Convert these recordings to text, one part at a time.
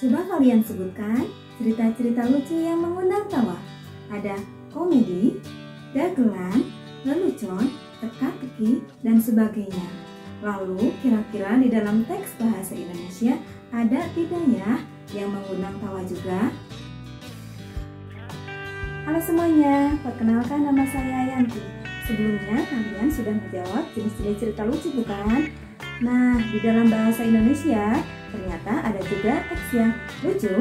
Coba kalian sebutkan cerita-cerita lucu yang mengundang tawa. Ada komedi, dagelan, lelucon, teka-teki, dan sebagainya. Lalu, kira-kira di dalam teks bahasa Indonesia ada tidak ya yang mengundang tawa juga? Halo semuanya, perkenalkan nama saya Yanti. Sebelumnya kalian sudah menjawab jenis-jenis cerita lucu bukan? Nah, di dalam bahasa Indonesia ternyata ada juga teks yang lucu,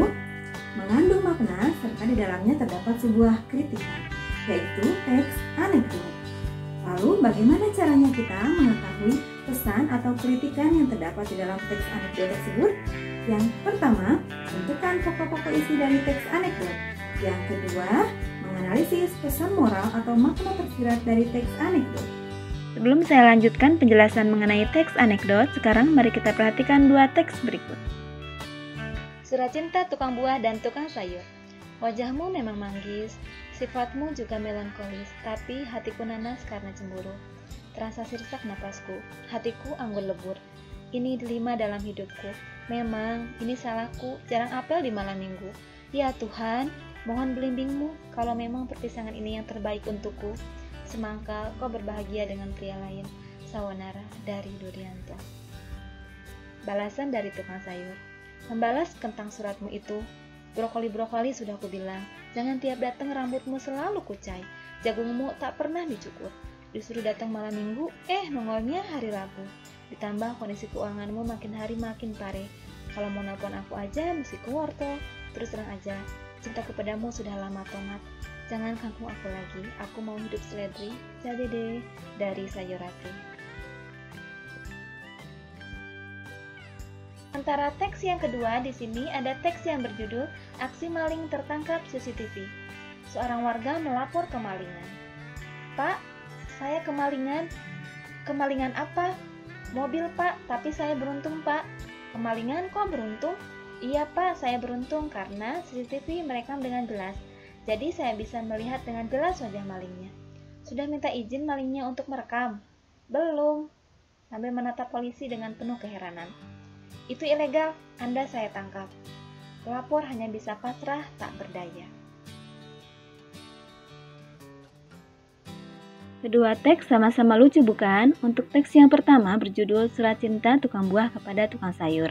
mengandung makna, serta di dalamnya terdapat sebuah kritikan, yaitu teks anekdot. Lalu bagaimana caranya kita mengetahui pesan atau kritikan yang terdapat di dalam teks anekdot tersebut? Yang pertama, tentukan pokok-pokok isi dari teks anekdot. Yang kedua, menganalisis pesan moral atau makna tersirat dari teks anekdot. Sebelum saya lanjutkan penjelasan mengenai teks anekdot, sekarang mari kita perhatikan dua teks berikut. Surat cinta tukang buah dan tukang sayur. Wajahmu memang manggis, sifatmu juga melankolis, tapi hatiku nanas karena cemburu. Terasa sirsak napasku, hatiku anggun lebur. Ini dilema dalam hidupku. Memang, ini salahku, jarang apel di malam minggu. Ya Tuhan, mohon belimbingmu kalau memang perpisahan ini yang terbaik untukku. Semangka kau berbahagia dengan pria lain. Sawanara dari Durianto. Balasan dari tukang sayur. Membalas tentang suratmu itu, brokoli-brokoli sudah kubilang, jangan tiap datang rambutmu selalu kucai, jagungmu tak pernah dicukur. Disuruh datang malam minggu, nongolnya hari Rabu. Ditambah kondisi keuanganmu makin hari makin pare. Kalau mau nelpon aku aja mesti ke wortel. Terus terang aja, cintaku padamu sudah lama tomat. Jangan kangkung aku lagi, aku mau hidup seledri. Jadi deh, dari Sayurati. Antara teks yang kedua di sini ada teks yang berjudul Aksi Maling Tertangkap CCTV. Seorang warga melapor kemalingan. Pak, saya kemalingan. Kemalingan apa? Mobil pak, tapi saya beruntung pak. Kemalingan kok beruntung? Iya pak, saya beruntung karena CCTV merekam dengan jelas. Jadi saya bisa melihat dengan jelas wajah malingnya. Sudah minta izin malingnya untuk merekam? Belum. Sambil menatap polisi dengan penuh keheranan. Itu ilegal, Anda saya tangkap. Pelapor hanya bisa pasrah tak berdaya. Kedua teks sama-sama lucu bukan? Untuk teks yang pertama berjudul Surat Cinta Tukang Buah kepada Tukang Sayur.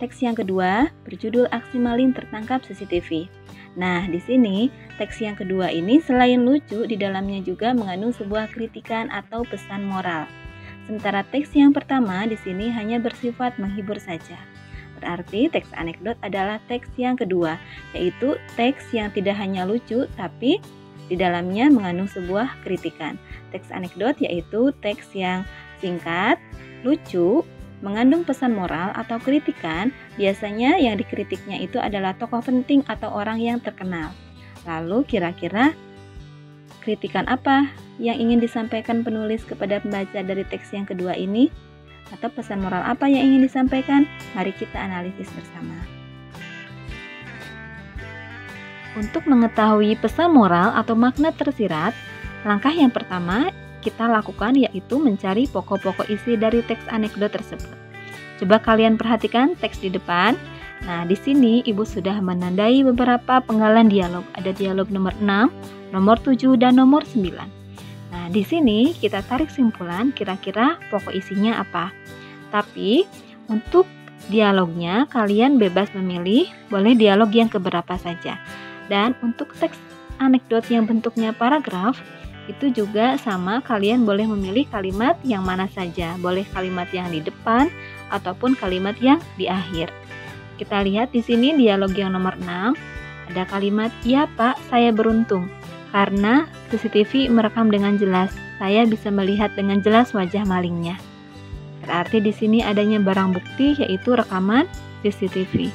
Teks yang kedua berjudul Aksi Maling Tertangkap CCTV. Nah, di sini teks yang kedua ini selain lucu, di dalamnya juga mengandung sebuah kritikan atau pesan moral. Sementara teks yang pertama di sini hanya bersifat menghibur saja. Berarti teks anekdot adalah teks yang kedua, yaitu teks yang tidak hanya lucu, tapi di dalamnya mengandung sebuah kritikan. Teks anekdot yaitu teks yang singkat, lucu, mengandung pesan moral atau kritikan. Biasanya yang dikritiknya itu adalah tokoh penting atau orang yang terkenal. Lalu kira-kira kritikan apa yang ingin disampaikan penulis kepada pembaca dari teks yang kedua ini? Atau pesan moral apa yang ingin disampaikan? Mari kita analisis bersama. Untuk mengetahui pesan moral atau makna tersirat, langkah yang pertama kita lakukan yaitu mencari pokok-pokok isi dari teks anekdot tersebut. Coba kalian perhatikan teks di depan. Nah, di sini Ibu sudah menandai beberapa penggalan dialog. Ada dialog nomor 6, nomor 7, dan nomor 9. Nah, di sini kita tarik simpulan kira-kira pokok isinya apa. Tapi, untuk dialognya kalian bebas memilih, boleh dialog yang keberapa saja. Dan untuk teks anekdot yang bentuknya paragraf, itu juga sama, kalian boleh memilih kalimat yang mana saja. Boleh kalimat yang di depan ataupun kalimat yang di akhir. Kita lihat di sini dialog yang nomor 6. Ada kalimat, "Iya Pak, saya beruntung karena CCTV merekam dengan jelas. Saya bisa melihat dengan jelas wajah malingnya." Berarti di sini adanya barang bukti yaitu rekaman CCTV.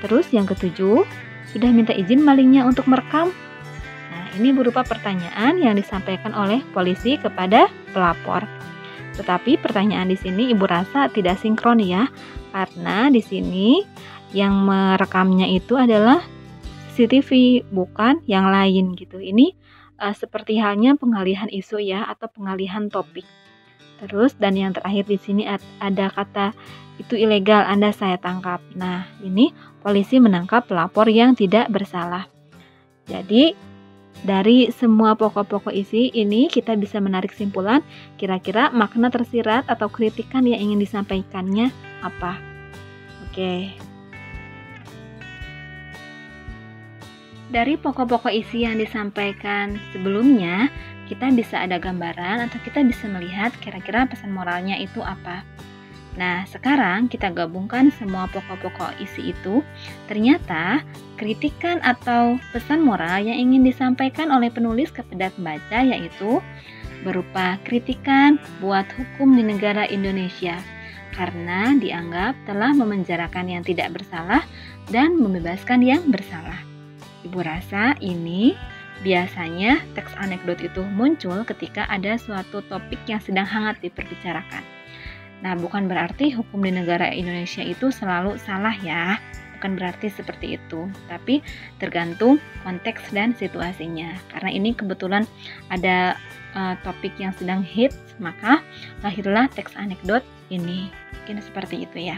Terus yang ketujuh, sudah minta izin malingnya untuk merekam? Ini berupa pertanyaan yang disampaikan oleh polisi kepada pelapor. Tetapi pertanyaan di sini Ibu rasa tidak sinkron ya, karena di sini yang merekamnya itu adalah CCTV, bukan yang lain gitu. Ini seperti halnya pengalihan isu ya, atau pengalihan topik. Terus dan yang terakhir di sini ada kata itu ilegal, Anda saya tangkap. Nah, ini polisi menangkap pelapor yang tidak bersalah. Jadi, dari semua pokok-pokok isi ini kita bisa menarik kesimpulan kira-kira makna tersirat atau kritikan yang ingin disampaikannya apa. Oke. Dari pokok-pokok isi yang disampaikan sebelumnya, kita bisa ada gambaran atau kita bisa melihat kira-kira pesan moralnya itu apa. Nah, sekarang kita gabungkan semua pokok-pokok isi itu. Ternyata, kritikan atau pesan moral yang ingin disampaikan oleh penulis kepada pembaca yaitu berupa kritikan buat hukum di negara Indonesia karena dianggap telah memenjarakan yang tidak bersalah dan membebaskan yang bersalah. Ibu rasa ini biasanya teks anekdot itu muncul ketika ada suatu topik yang sedang hangat diperbicarakan. Nah, bukan berarti hukum di negara Indonesia itu selalu salah ya, bukan berarti seperti itu, tapi tergantung konteks dan situasinya. Karena ini kebetulan ada topik yang sedang hits, maka lahirlah teks anekdot ini. Mungkin seperti itu ya.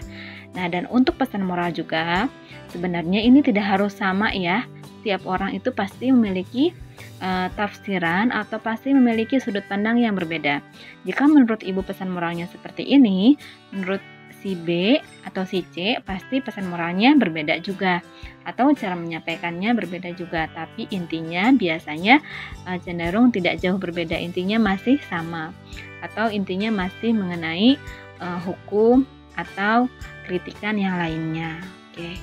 Nah, dan untuk pesan moral juga, sebenarnya ini tidak harus sama ya. Setiap orang itu pasti memiliki tafsiran atau pasti memiliki sudut pandang yang berbeda. Jika menurut ibu pesan moralnya seperti ini, menurut si B atau si C pasti pesan moralnya berbeda juga. Atau cara menyampaikannya berbeda juga. Tapi intinya biasanya cenderung tidak jauh berbeda. Intinya masih sama. Atau intinya masih mengenai hukum atau kritikan yang lainnya. Oke.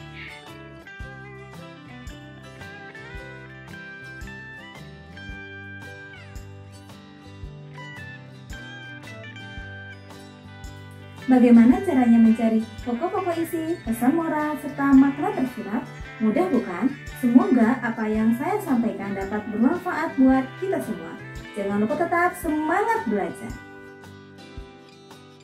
Bagaimana caranya mencari pokok-pokok isi, pesan moral, serta makna tersirat? Mudah bukan? Semoga apa yang saya sampaikan dapat bermanfaat buat kita semua. Jangan lupa tetap semangat belajar.